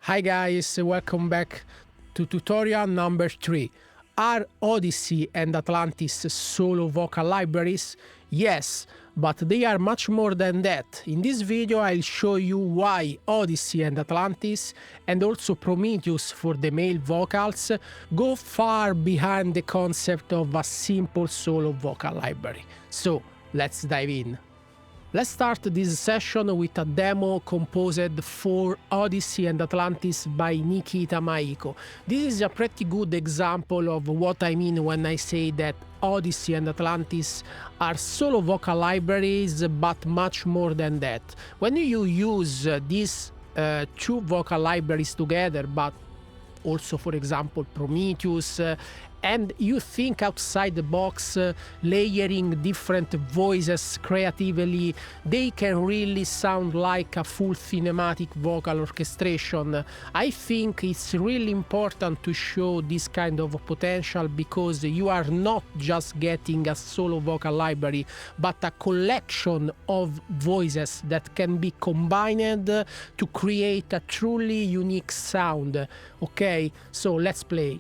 Hi guys, welcome back to tutorial number 3. Are Odyssey and Atlantis solo vocal libraries? Yes, but they are much more than that. In this video I'll show you why Odyssey and Atlantis, and also Prometheus for the male vocals, go far behind the concept of a simple solo vocal library. So, let's dive in. Let's start this session with a demo composed for Odyssey and Atlantis by Nikita Malko. This is a pretty good example of what I mean when I say that Odyssey and Atlantis are solo vocal libraries, but much more than that. When you use these two vocal libraries together, but also, for example, Prometheus, and you think outside the box, layering different voices creatively, they can really sound like a full cinematic vocal orchestration. I think it's really important to show this kind of potential, because you are not just getting a solo vocal library, but a collection of voices that can be combined to create a truly unique sound. Okay, so let's play.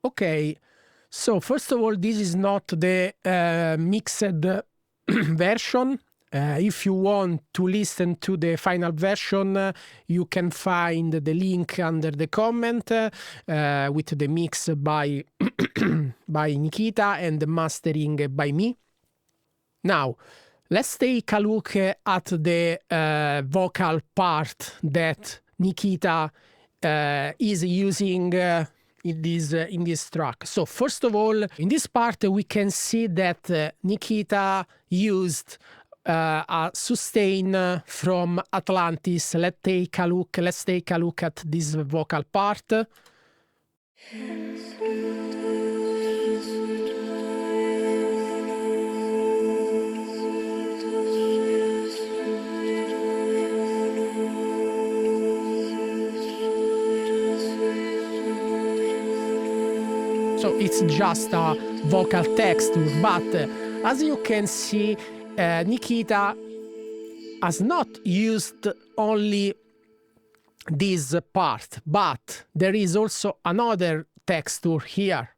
Okay, so first of all, this is not the mixed version. If you want to listen to the final version, you can find the link under the comment with the mix by, by Nikita and the mastering by me. Now, let's take a look at the vocal part that Nikita is using in this track. So first of all, in this part we can see that Nikita used a sustain from Atlantis. Let's take a look at this vocal part. So it's just a vocal texture, but as you can see, Nikita has not used only this part, but there is also another texture here.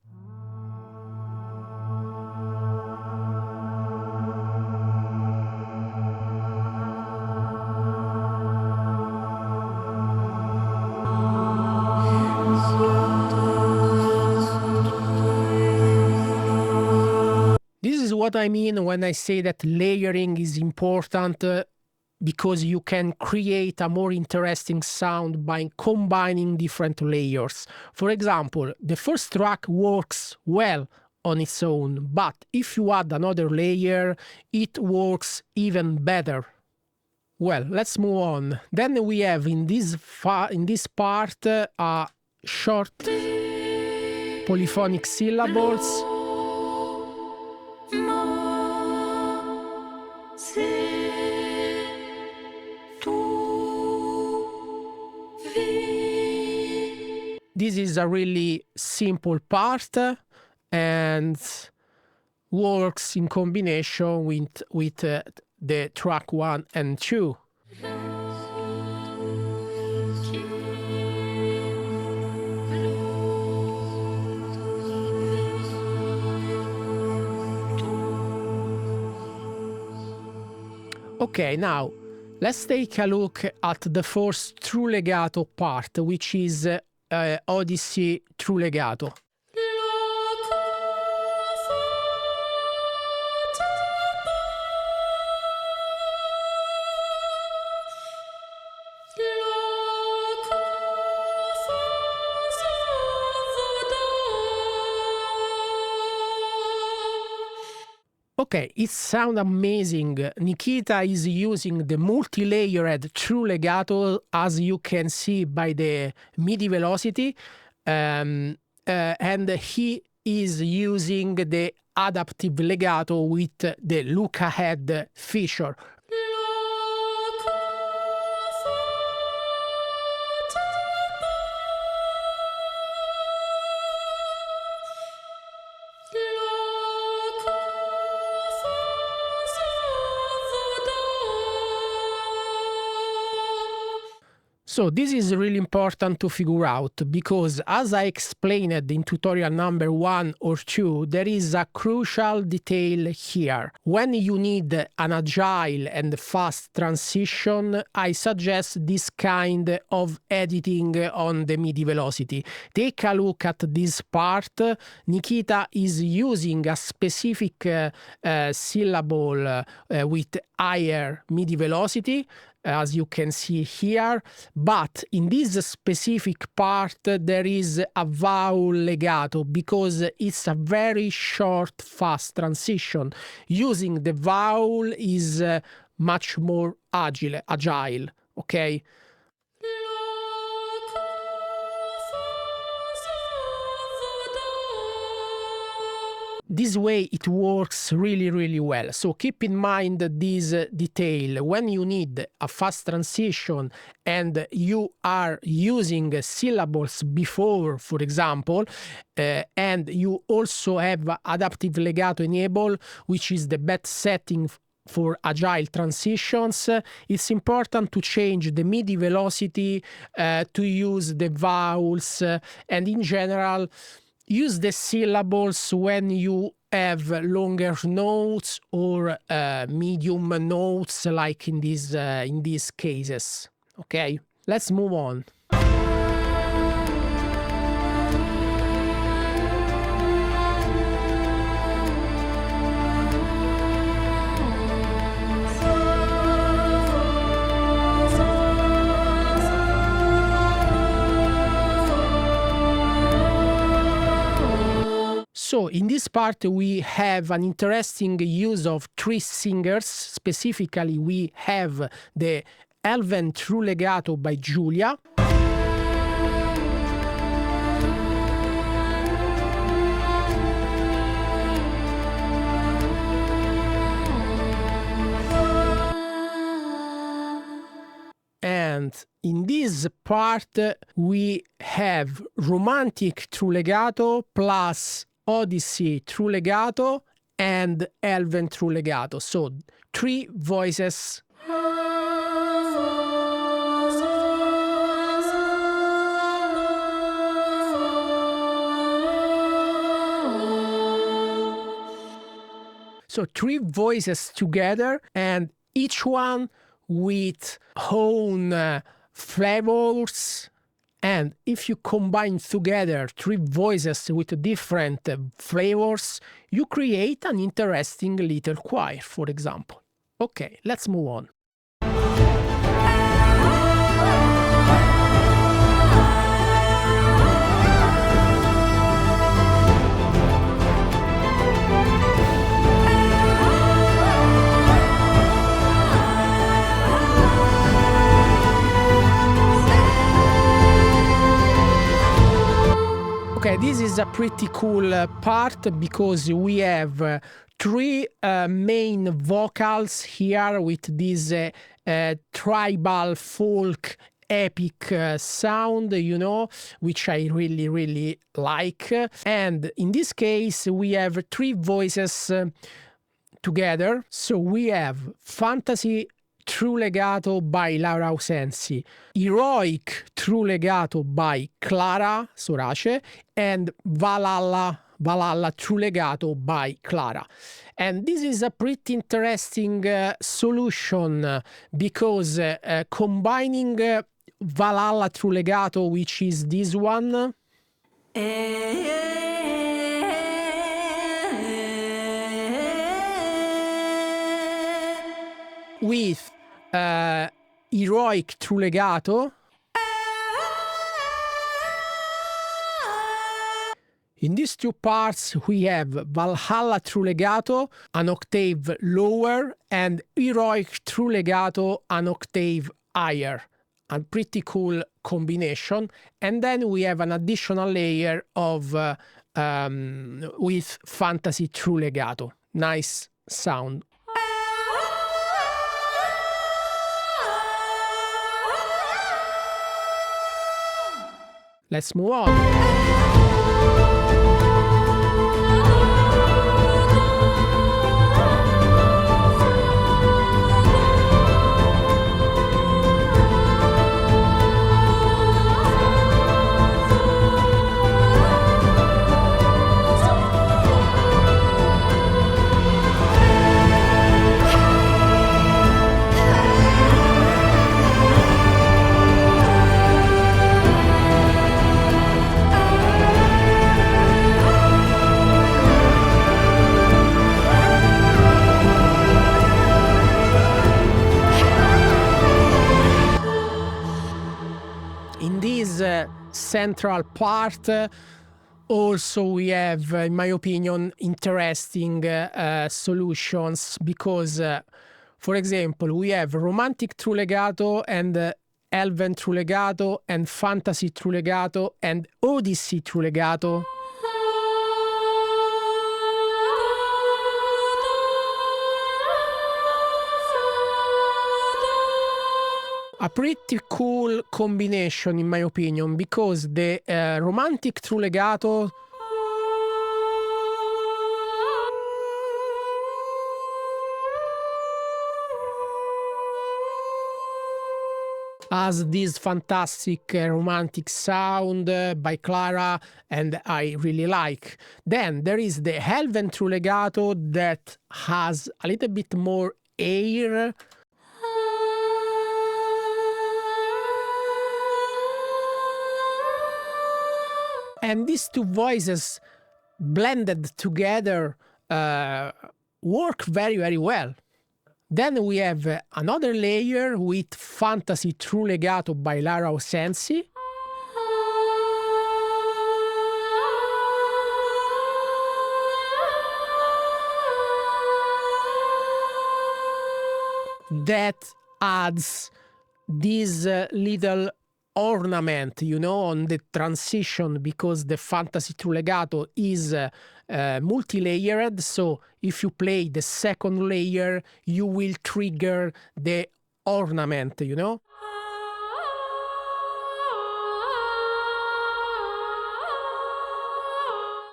what I mean when I say that layering is important, because you can create a more interesting sound by combining different layers. For example, the first track works well on its own, but if you add another layer, it works even better. Well, let's move on. Then we have in this part a short polyphonic syllables. This is a really simple part and works in combination with the track 1 and 2. Okay, now let's take a look at the first true legato part, which is Odyssey true legato. Okay, it sounds amazing. Nikita is using the multi-layered true legato, as you can see by the MIDI velocity, and he is using the adaptive legato with the look ahead feature. So this is really important to figure out, because as I explained in tutorial number 1 or 2, there is a crucial detail here. When you need an agile and fast transition, I suggest this kind of editing on the MIDI velocity. Take a look at this part. Nikita is using a specific syllable with higher MIDI velocity, as you can see here, but in this specific part there is a vowel legato, because it's a very short fast transition. Using the vowel is much more agile, okay? This way it works really well. So keep in mind this detail. When you need a fast transition and you are using syllables before, for example, and you also have adaptive legato enabled, which is the best setting for agile transitions, it's important to change the MIDI velocity to use the vowels, and in general use the syllables when you have longer notes or medium notes, like in these cases. Okay, let's move on. So in this part we have an interesting use of 3 singers. Specifically, we have the Elven True Legato by Giulia. And in this part we have Romantic True Legato plus Odyssey True Legato and Elven True Legato. So 3 voices. So 3 voices together, and each one with own flavors And if you combine together three voices with different flavors, you create an interesting little choir, for example. Okay, let's move on. Okay, this is a pretty cool part because we have three main vocals here with this tribal folk epic sound, you know, which I really, really like. And in this case, we have three voices together. So we have Fantasy True Legato by Laura Ausensi, Heroic True Legato by Clara Sorace, and Valhalla True Legato by Clara. And this is a pretty interesting solution because combining Valhalla True Legato, which is this one, with Heroic True Legato. In these two parts, we have Valhalla True Legato an octave lower and Heroic True Legato an octave higher. A pretty cool combination. And then we have an additional layer of with Fantasy True Legato. Nice sound. Let's move on. In this central part, also we have, in my opinion, interesting solutions because, for example, we have Romantic True Legato and Elven True Legato and Fantasy True Legato and Odyssey True Legato. A pretty cool combination, in my opinion, because the Romantic True Legato has this fantastic romantic sound by Clara, and I really like. Then there is the Elven True Legato that has a little bit more air. And these two voices blended together work very, very well. Then we have another layer with Fantasy True Legato by Laura Ausensi. That adds this little ornament, you know, on the transition, because the Fantasy True Legato is multi-layered. So if you play the second layer, you will trigger the ornament, you know.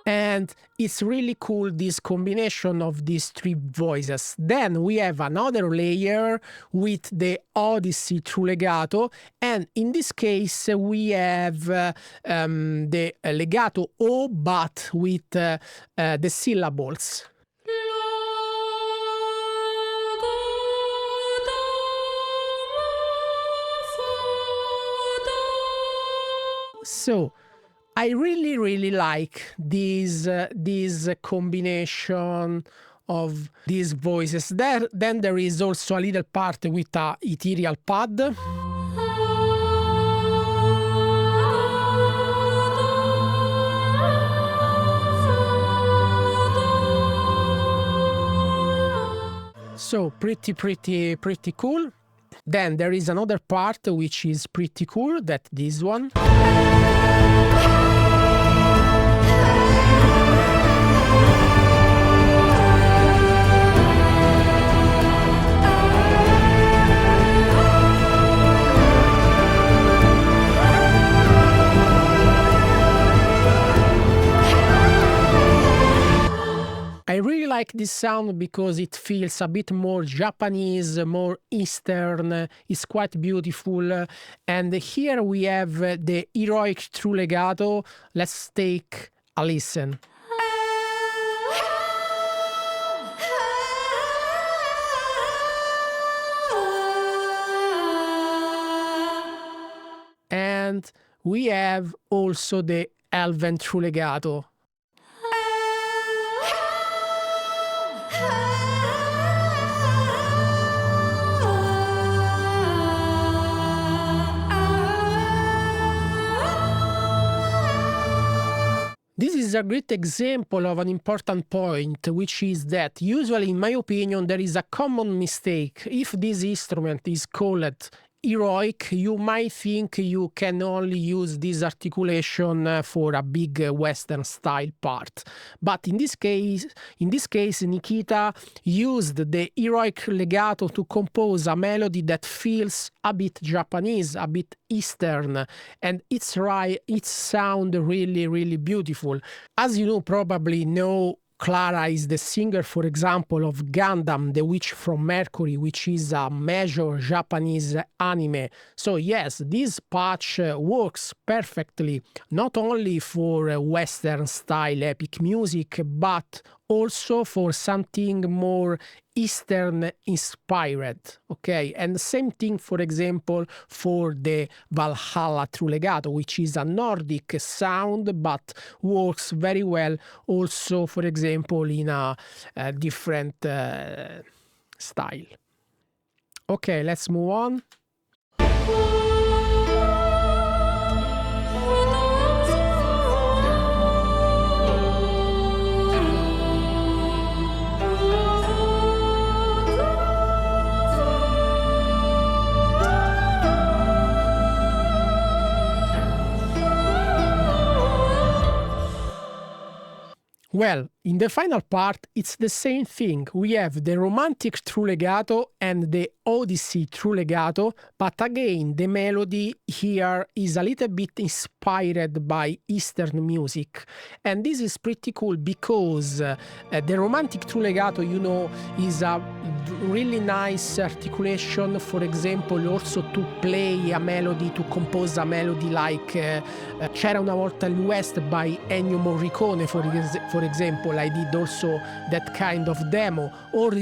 And it's really cool, this combination of these three voices. Then we have another layer with the Odyssey True Legato, and in this case we have the legato O, but with the syllables. So I really like this combination of these voices. Then there is also a little part with a ethereal pad. So pretty cool. Then there is another part which is pretty cool, that this one. I really like this sound because it feels a bit more Japanese, more Eastern. It's quite beautiful. And here we have the heroic true legato. Let's take a listen. And we have also the elven true legato. This is a great example of an important point, which is that usually, in my opinion, there is a common mistake. If this instrument is called heroic, you might think you can only use this articulation for a big Western style part. But in this case, Nikita used the heroic legato to compose a melody that feels a bit Japanese, a bit Eastern, and it's sound really beautiful. As you probably know, Clara is the singer, for example, of Gundam, The Witch from Mercury, which is a major Japanese anime. So yes, this patch works perfectly, not only for Western style epic music, but also for something more Eastern inspired, okay? And the same thing, for example, for the Valhalla True Legato, which is a Nordic sound, but works very well also, for example, in a different style. Okay, let's move on. Well, in the final part, it's the same thing. We have the romantic true legato and the Odyssey true legato, but again, the melody here is a little bit inspired by Eastern music. And this is pretty cool because the romantic true legato, is a really nice articulation, for example, also to play a melody, to compose a melody like C'era una volta l'West by Ennio Morricone, for example. I did also that kind of demo, or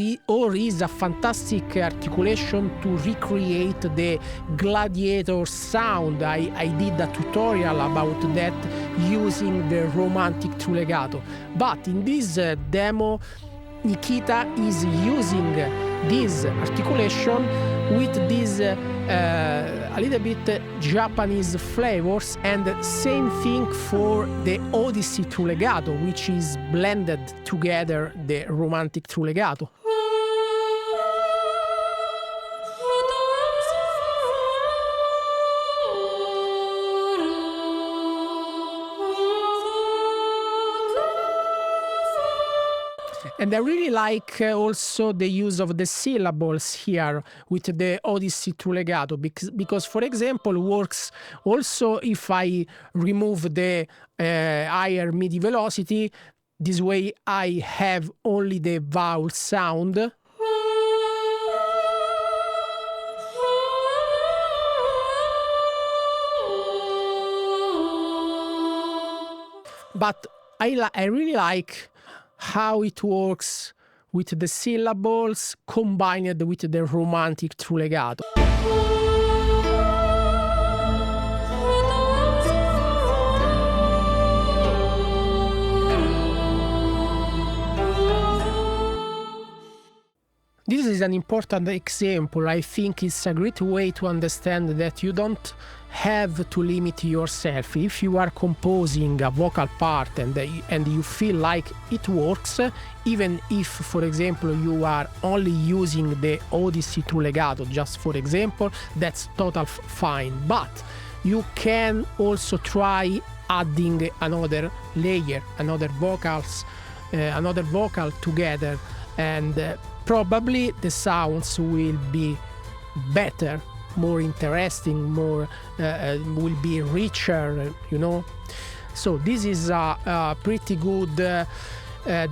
is a fantastic articulation to recreate the gladiator sound. I did a tutorial about that using the romantic true legato. But in this demo, Nikita is using this articulation with this a little bit Japanese flavors, and same thing for the Odyssey true legato, which is blended together the romantic true legato. And I really like also the use of the syllables here with the Odyssey true legato, because for example, works also if I remove the higher MIDI velocity. This way I have only the vowel sound. But I really like how it works with the syllables combined with the romantic true legato. This is an important example. I think it's a great way to understand that you don't have to limit yourself. If you are composing a vocal part and you feel like it works, even if, for example, you are only using the Odyssey through Legato, just for example, that's total fine. But you can also try adding another layer, another vocal together, and probably the sounds will be better, more interesting, more will be richer, you know. So this is a pretty good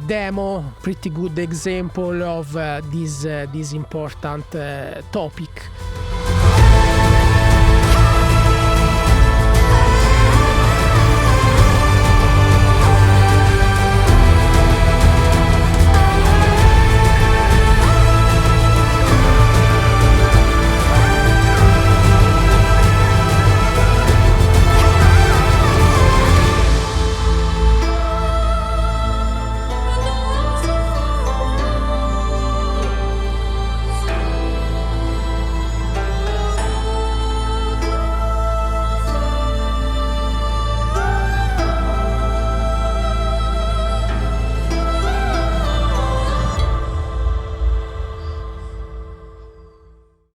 demo, pretty good example of this important topic.